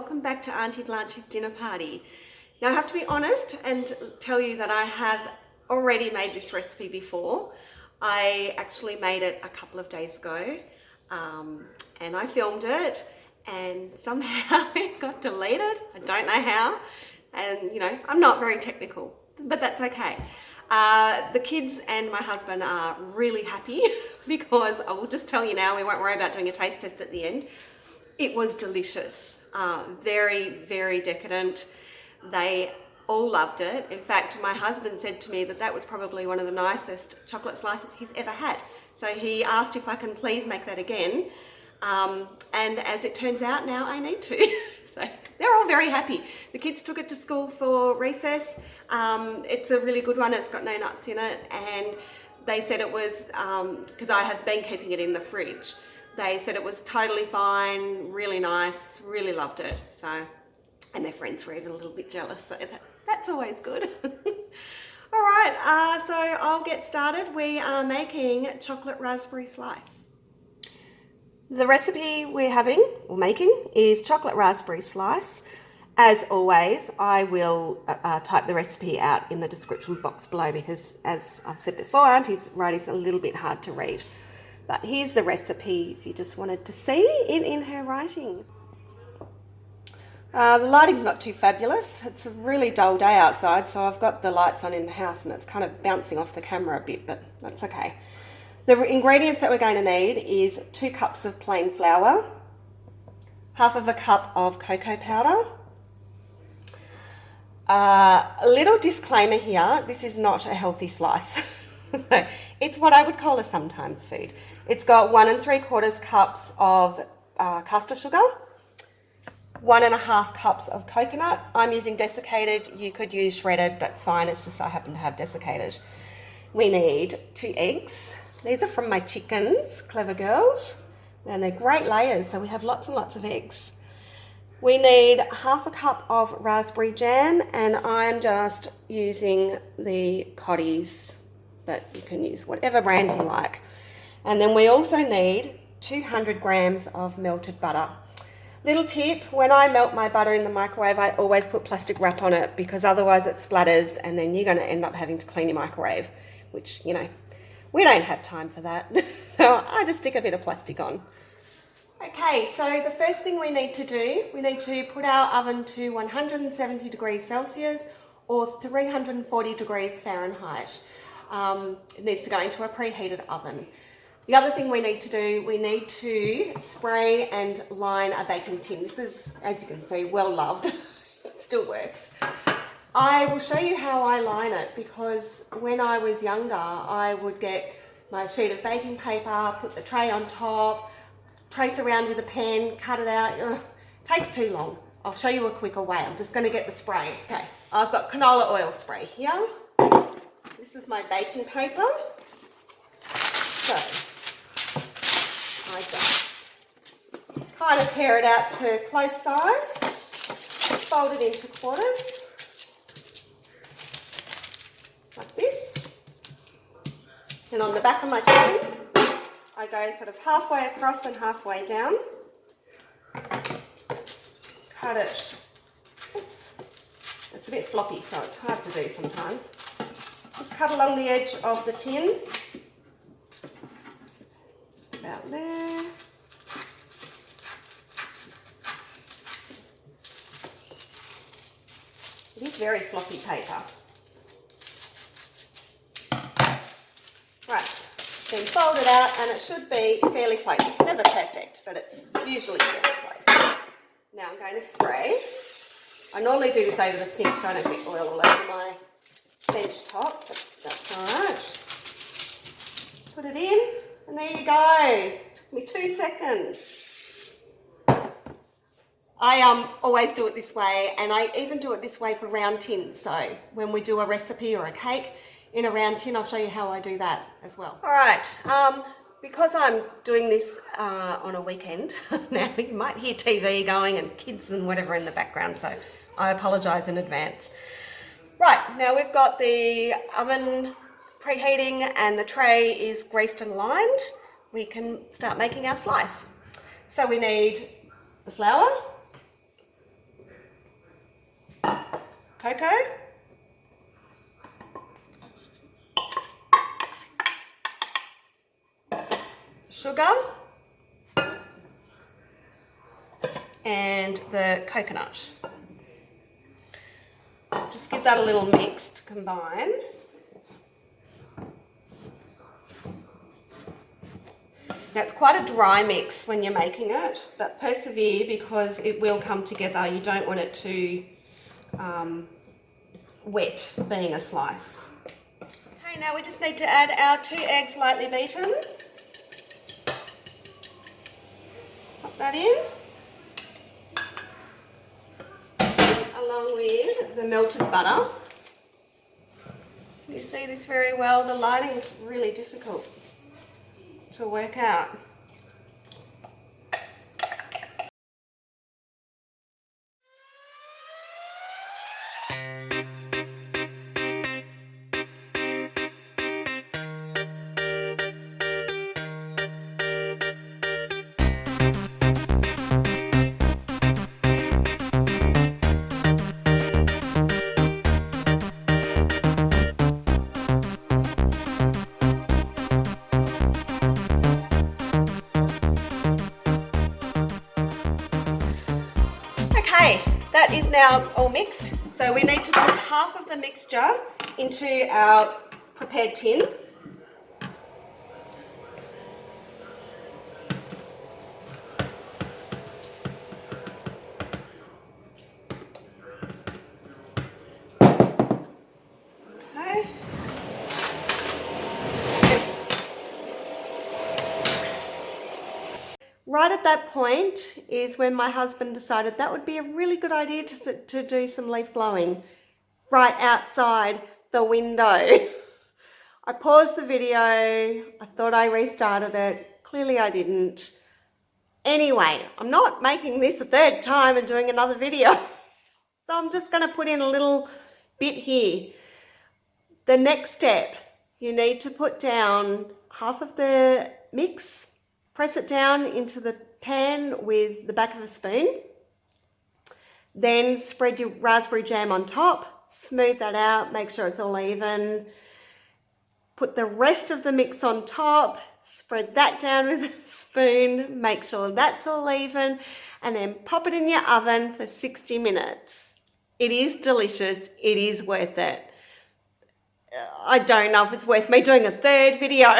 welcome back to Auntie Blanche's dinner party. Now I have to be honest and tell you that I have already made this recipe before. I actually made it a couple of days ago and I filmed it and somehow it got deleted. I don't know how, and you know, I'm not very technical, but that's okay. The kids and my husband are really happy because I will just tell you now, we won't worry about doing a taste test at the end. It was delicious, very, very decadent. They all loved it. In fact, my husband said to me that that was probably one of the nicest chocolate slices he's ever had. So he asked if I can please make that again. And as it turns out now, I need to. So they're all very happy. The kids took it to school for recess. It's a really good one. It's got no nuts in it. And they said it was, because I have been keeping it in the fridge, they said it was totally fine, really nice, really loved it. So, and their friends were even a little bit jealous, so that's always good. All right, so I'll get started. We are making chocolate raspberry slice. The recipe we're making is chocolate raspberry slice. As always, I will type the recipe out in the description box below because, as I've said before, Auntie's writing's a little bit hard to read. But here's the recipe if you just wanted to see it in her writing. The lighting's not too fabulous. It's a really dull day outside, so I've got the lights on in the house and it's kind of bouncing off the camera a bit, but that's okay. The ingredients that we're going to need is 2 cups of plain flour, half of a cup of cocoa powder. A little disclaimer here, this is not a healthy slice. It's what I would call a sometimes food. It's got 1 3/4 cups of caster sugar, 1 1/2 cups of coconut. I'm using desiccated. You could use shredded, that's fine. It's just I happen to have desiccated. We need 2 eggs. These are from my chickens, clever girls. And they're great layers, so we have lots and lots of eggs. We need 1/2 cup of raspberry jam, and I'm just using the Cotties, but you can use whatever brand you like. And then we also need 200 grams of melted butter. Little tip, when I melt my butter in the microwave, I always put plastic wrap on it because otherwise it splatters and then you're going to end up having to clean your microwave, which, you know, we don't have time for that. So I just stick a bit of plastic on. Okay, so the first thing we need to do, we need to put our oven to 170 degrees Celsius or 340 degrees Fahrenheit. It needs to go into a preheated oven. The other thing we need to do, we need to spray and line a baking tin. This is, as you can see, well loved. It still works. I will show you how I line it because when I was younger, I would get my sheet of baking paper, put the tray on top, trace around with a pen, cut it out. Ugh, takes too long. I'll show you a quicker way. I'm just going to get the spray. Okay, I've got canola oil spray here. This is my baking paper. So I just kind of tear it out to close size, fold it into quarters, like this. And on the back of my tin, I go sort of halfway across and halfway down. Cut it. Oops. It's a bit floppy, so it's hard to do sometimes. Just cut along the edge of the tin. About there. It is very floppy paper. Right, then fold it out and it should be fairly close. It's never perfect, but it's usually fairly close. Now I'm going to spray. I normally do this over the sink so I don't get oil all over my bench top, but that's all right. Put it in. And there you go. Took me 2 seconds. I always do it this way, and I even do it this way for round tins. So when we do a recipe or a cake in a round tin, I'll show you how I do that as well. All right, because I'm doing this on a weekend, now you might hear TV going and kids and whatever in the background, so I apologise in advance. Right, now we've got the oven preheating and the tray is greased and lined. We can start making our slice. So we need the flour, cocoa, sugar, and the coconut. Just give that a little mix to combine. Now it's quite a dry mix when you're making it, but persevere because it will come together. You don't want it too wet being a slice. Okay, now we just need to add our 2 eggs lightly beaten. Pop that in, along with the melted butter. You see this very well. The lighting is really difficult to work out. Okay, that is now all mixed. So we need to put half of the mixture into our prepared tin. Okay. Right at that point is when my husband decided that would be a really good idea to do some leaf blowing right outside the window. I paused the video, I thought I restarted it, clearly I didn't. Anyway, I'm not making this a third time and doing another video, so I'm just going to put in a little bit here. The next step, you need to put down half of the mix. Press it down into the pan with the back of a spoon. Then spread your raspberry jam on top, smooth that out, make sure it's all even. Put the rest of the mix on top, spread that down with a spoon, make sure that's all even, and then pop it in your oven for 60 minutes. It is delicious, it is worth it. I don't know if it's worth me doing a third video.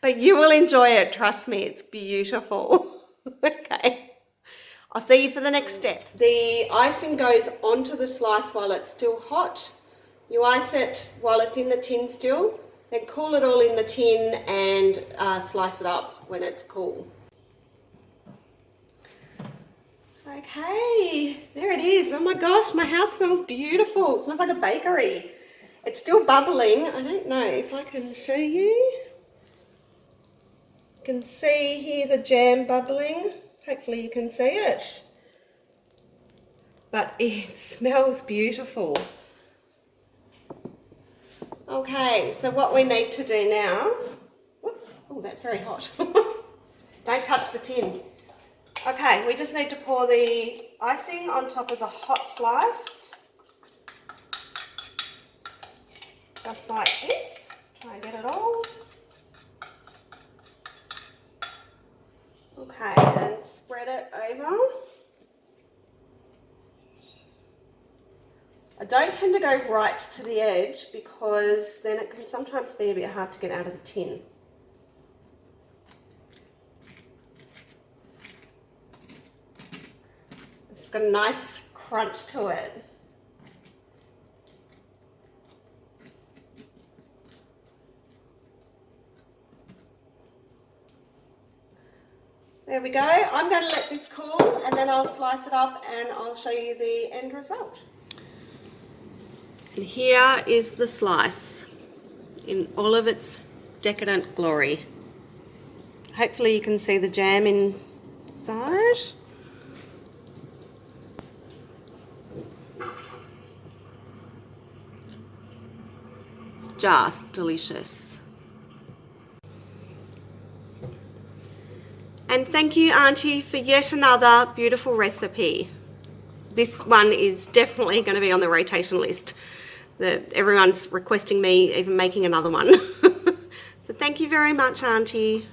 But you will enjoy it, trust me, it's beautiful. Okay, I'll see you for the next step. The icing goes onto the slice while it's still hot. You ice it while it's in the tin still, then cool it all in the tin and slice it up when it's cool. Okay, there it is. Oh my gosh, my house smells beautiful. It smells like a bakery. It's still bubbling. I don't know if I can show you. You can see here the jam bubbling. Hopefully you can see it. But it smells beautiful. Okay, so what we need to do now... Oh, that's very hot. Don't touch the tin. Okay, we just need to pour the icing on top of the hot slice. Just like this. Try and get it all. Okay, and spread it over. I don't tend to go right to the edge because then it can sometimes be a bit hard to get out of the tin. It's got a nice crunch to it. There we go. I'm going to let this cool and then I'll slice it up and I'll show you the end result. And here is the slice in all of its decadent glory. Hopefully you can see the jam inside. It's just delicious. And thank you, Auntie, for yet another beautiful recipe. this one is definitely going to be on the rotation list. Everyone's requesting me even making another one. So thank you very much, Auntie.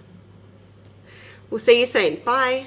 We'll see you soon. Bye.